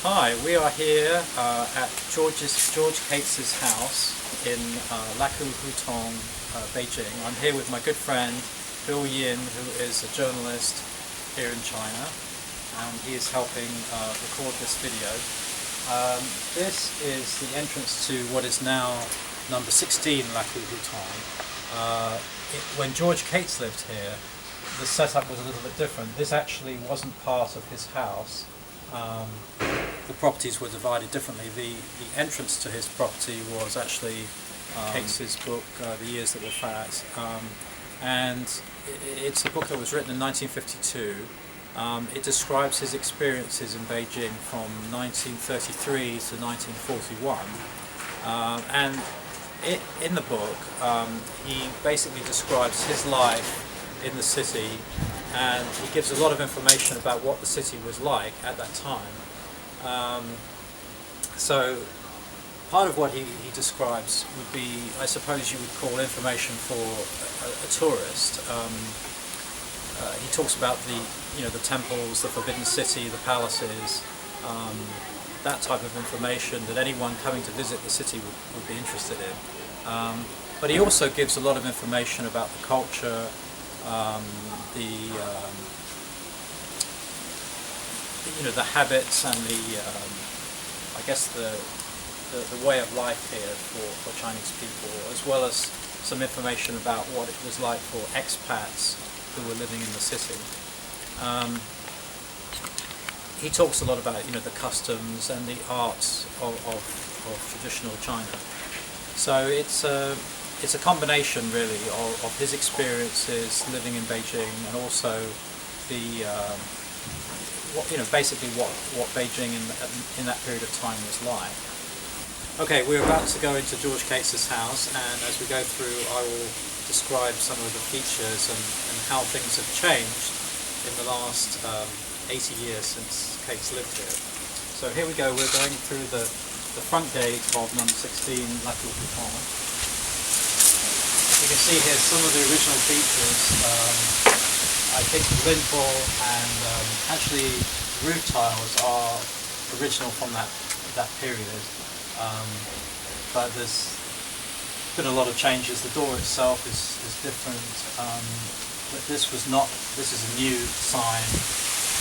Hi, we are here at George Cates's house in Lakou Hutong, Beijing. I'm here with my good friend Bill Yin, who is a journalist here in China, and he is helping record this video. This is the entrance to what is now number 16 Lakou Hutong. When George Cates lived here, the setup was a little bit different. This actually wasn't part of his house. The properties were divided differently. The entrance to his property was actually Cates's book, The Years That Were Fat, and it's a book that was written in 1952. It describes his experiences in Beijing from 1933 to 1941, and in the book he basically describes his life in the city, and he gives a lot of information about what the city was like at that time. So part of what he describes would be, I suppose you would call information for a tourist. He talks about the temples, the Forbidden City, the palaces, that type of information that anyone coming to visit the city would be interested in. But he also gives a lot of information about the culture, the habits and I guess the way of life here for Chinese people, as well as some information about what it was like for expats who were living in the city. He talks a lot about the customs and the arts of traditional China. So it's a combination really of his experiences living in Beijing, and also basically what Beijing in that period of time was like. Okay, we're about to go into George Cates's house, and as we go through I will describe some of the features and how things have changed in the last 80 years since Cates lived here. So here we go, we're going through the front gate of number 16 Lakou Hutong. You can see here some of the original features. I think the lintel and actually roof tiles are original from that period, but there's been a lot of changes. The door itself is different, but this is a new sign,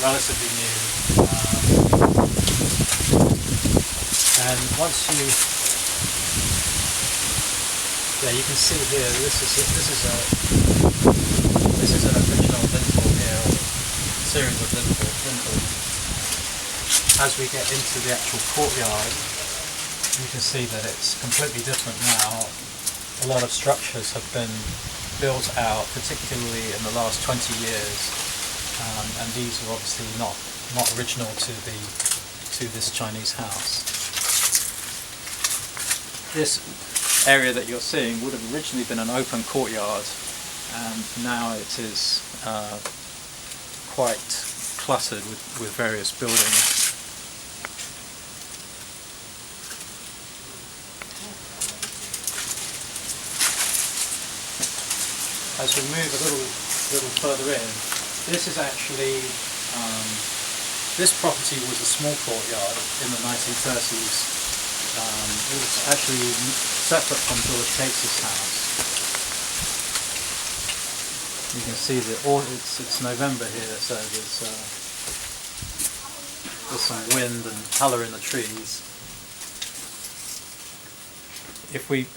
relatively new, and once you can see here, this is an original lintel here, or a series of lintels. As we get into the actual courtyard, you can see that it's completely different now. A lot of structures have been built out, particularly in the last 20 years, and these are obviously not original to this Chinese house. This area that you're seeing would have originally been an open courtyard, and now it is quite cluttered with various buildings. As we move a little further in, this is actually this property was a small courtyard in the 1930s. It was actually separate from George Cates's house. You can see that it's November here, so there's some wind and colour in the trees.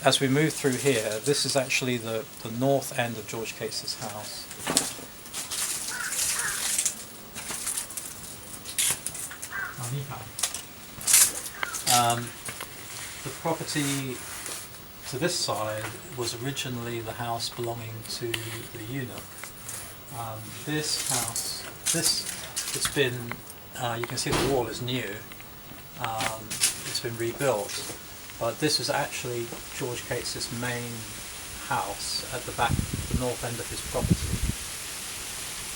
As we move through here, this is actually the north end of George Cates's house. The property to this side was originally the house belonging to the eunuch. This house, it's been, you can see the wall is new, it's been rebuilt, but this is actually George Cates's main house at the back, the north end of his property.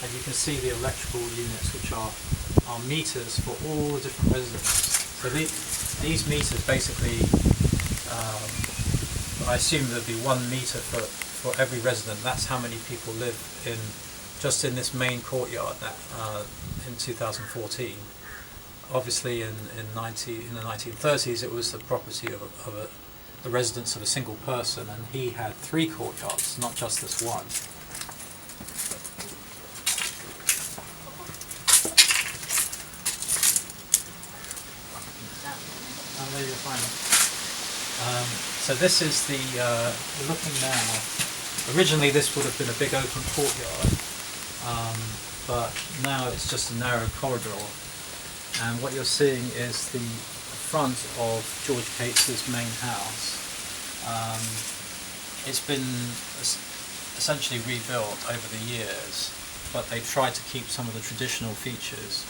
And you can see the electrical units, which are meters for all the different residents. So these meters basically, I assume there'd be 1 meter for every resident. That's how many people live just in this main courtyard in 2014. obviously in the 1930s it was the property of the residence of a single person, and he had 3 courtyards, not just this one. There you'll find it. So this is we're looking now. Originally this would have been a big open courtyard, but now it's just a narrow corridor. And what you're seeing is the front of George Cates's main house. It's been essentially rebuilt over the years, but they tried to keep some of the traditional features.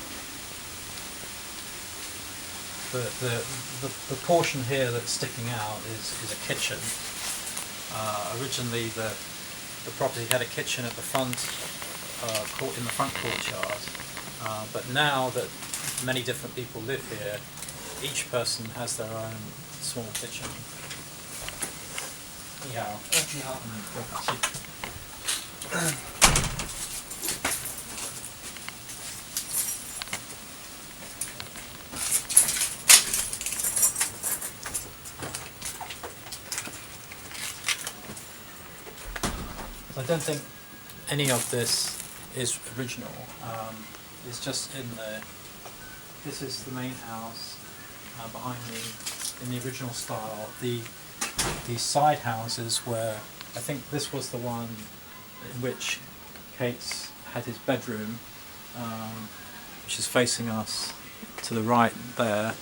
The portion here that's sticking out is a kitchen. Originally the property had a kitchen at the front, in the front courtyard, but now that many different people live here, each person has their own small kitchen. 你好。你好。I don't think any of this is original. It's just in the. This is the main house behind me in the original style. The side houses were, I think this was the one in which Cates had his bedroom, which is facing us to the right there.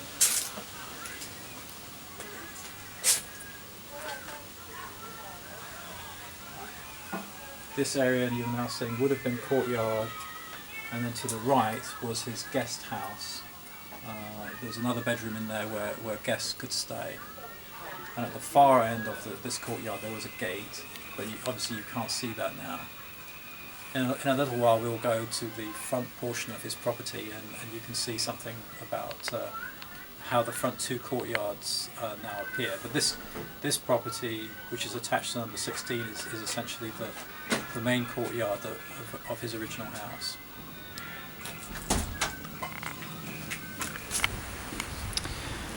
This area you're now seeing would have been courtyard, and then to the right was his guest house. There was another bedroom in there where guests could stay. And at the far end of this courtyard there was a gate, but obviously you can't see that now. In a little while we'll go to the front portion of his property, and you can see something about how the front 2 courtyards now appear. But this property, which is attached to number 16, is essentially the main courtyard of his original house.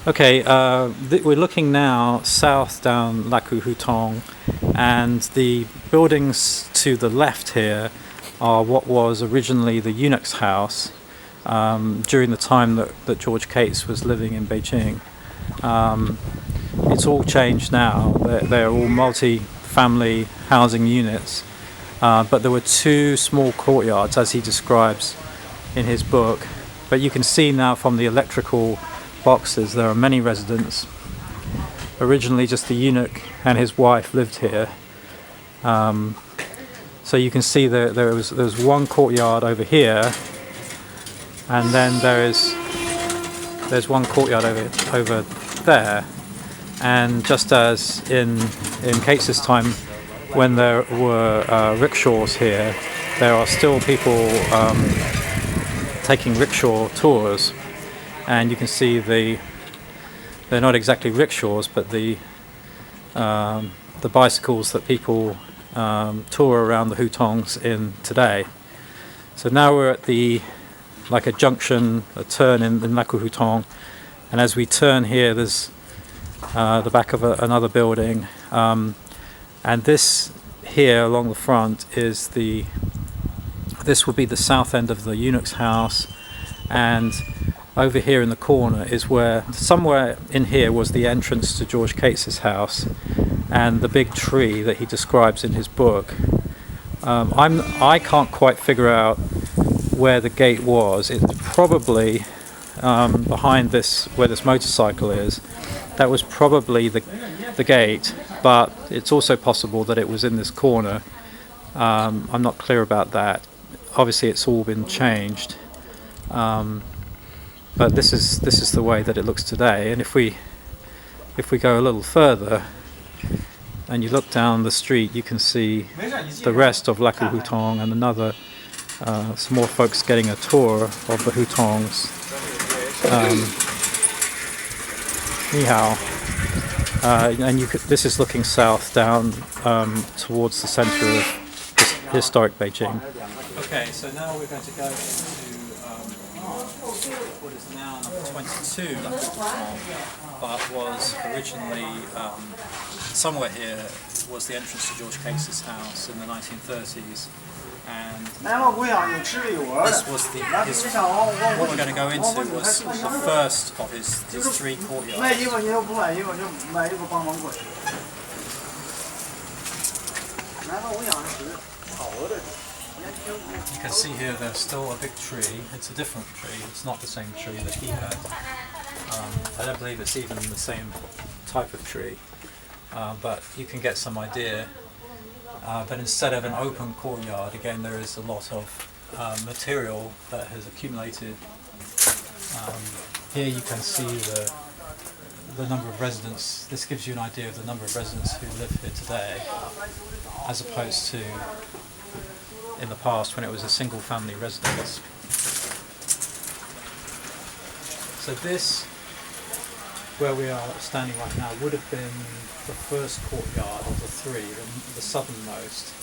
Okay, we're looking now south down La Cou Hutong, and the buildings to the left here are what was originally the eunuch's house during the time that George Cates was living in Beijing. It's all changed now. They're all multi-family housing units, but there were 2 small courtyards as he describes in his book. But you can see now from the electrical boxes there are many residents. Originally just the eunuch and his wife lived here. So you can see there's 1 courtyard over here, and then there's 1 courtyard over there. And just as in Cates's time, when there were rickshaws here, there are still people taking rickshaw tours. And you can see they're not exactly rickshaws, but the bicycles that people tour around the hutongs in today. So now we're at like a junction, a turn in La Cou Hutong, and as we turn here there's the back of another building, and this here along the front is this would be the south end of the eunuch's house, and over here in the corner is somewhere in here was the entrance to George Cates's house, and the big tree that he describes in his book. I can't quite figure out where the gate was. It's probably behind this, where this motorcycle is. That was probably the gate, but it's also possible that it was in this corner. I'm not clear about that. Obviously it's all been changed. But this is the way that it looks today. And if we go a little further and you look down the street, you can see the rest of La Cou Hutong, and some more folks getting a tour of the hutongs. Ni hao. And this is looking south down towards the center of historic Beijing. Okay, so now we're going to go into what is now number 22 La Cour, but was originally somewhere here was the entrance to George Case's house in the 1930s, and this was what we're going to go into was the first of his three courtyards. You can see here there's still a big tree. It's a different tree. It's not the same tree that he had. I don't believe it's even the same type of tree, but you can get some idea. But instead of an open courtyard, again there is a lot of material that has accumulated. Here you can see the number of residents. This gives you an idea of the number of residents who live here today, as opposed to in the past when it was a single family residence. So this, where we are standing right now, would have been the first courtyard of the three, the southernmost,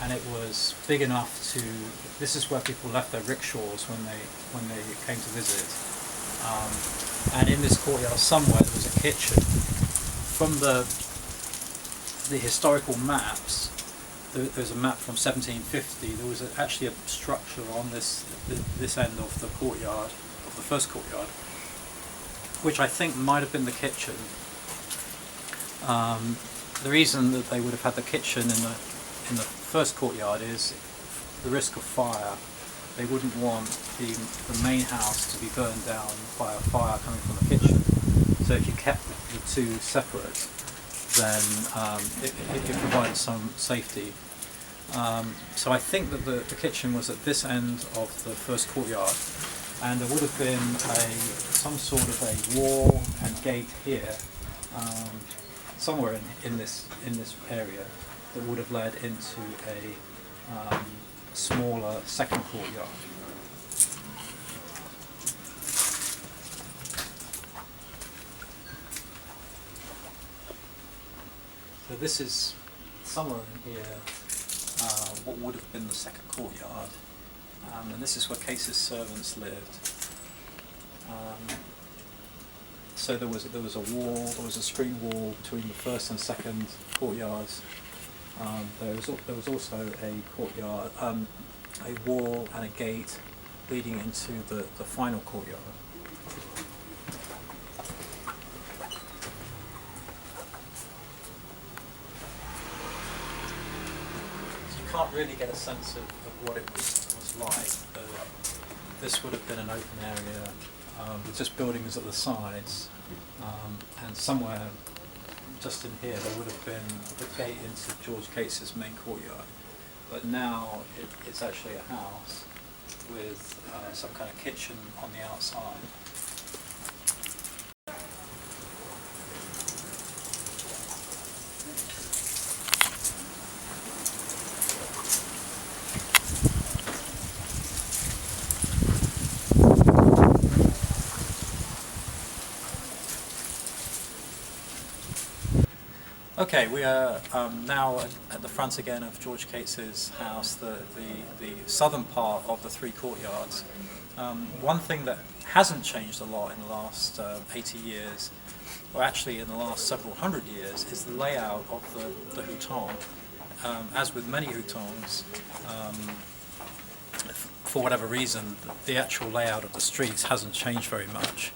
and it was big enough to. This is where people left their rickshaws when they came to visit. And in this courtyard somewhere there was a kitchen. From the historical maps, there's a map from 1750. There was actually a structure on this end of the courtyard, of the first courtyard, which I think might have been the kitchen. The reason that they would have had the kitchen in the first courtyard is the risk of fire. They wouldn't want the main house to be burned down by a fire coming from the kitchen. So if you kept the two separate, then it provided some safety. So I think that the kitchen was at this end of the first courtyard, and there would have been some sort of a wall and gate here, somewhere in this area, that would have led into a smaller second courtyard. So this is somewhere in here what would have been the second courtyard, and this is where Case's servants lived. So there was a wall, there was a screen wall between the first and second courtyards. There was also a courtyard, a wall and a gate leading into the final courtyard. Can't really get a sense of what it was like. This would have been an open area with just buildings at the sides, and somewhere just in here there would have been the gate into George Case's main courtyard. But now it's actually a house with some kind of kitchen on the outside. Okay, we are now at the front again of George Case's house, the southern part of the three courtyards. One thing that hasn't changed a lot in the last 80 years, or actually in the last several hundred years, is the layout of the hutong. As with many hutongs, for whatever reason, the actual layout of the streets hasn't changed very much.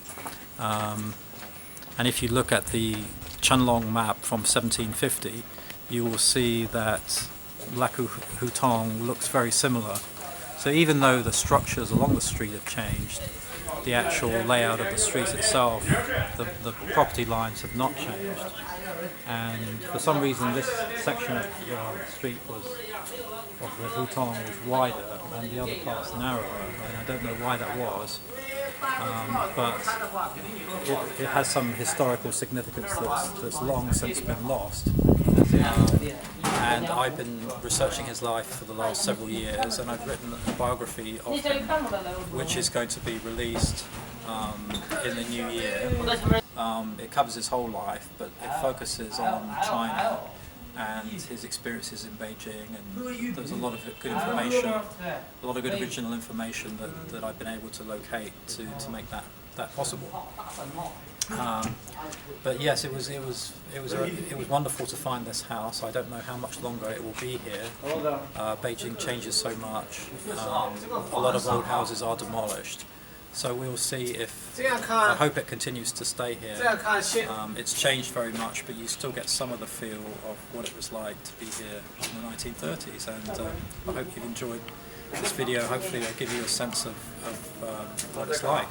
And if you look at the Qianlong map from 1750, you will see that La Cour Hutong looks very similar. So even though the structures along the street have changed, the actual layout of the street itself, the property lines have not changed. And for some reason this section of the street of the Hutong was wider and the other parts narrower, and I don't know why that was. But it has some historical significance that's long since been lost. And I've been researching his life for the last several years, and I've written a biography of him, which is going to be released in the new year. It covers his whole life, but it focuses on China and his experiences in Beijing, and there's a lot of good information, a lot of good original information that I've been able to locate to make that possible. But yes, it was wonderful to find this house. I don't know how much longer it will be here. Beijing changes so much. A lot of old houses are demolished. So we'll see if, I hope it continues to stay here. It's changed very much, but you still get some of the feel of what it was like to be here in the 1930s, and I hope you've enjoyed this video. Hopefully it'll give you a sense of what it's like.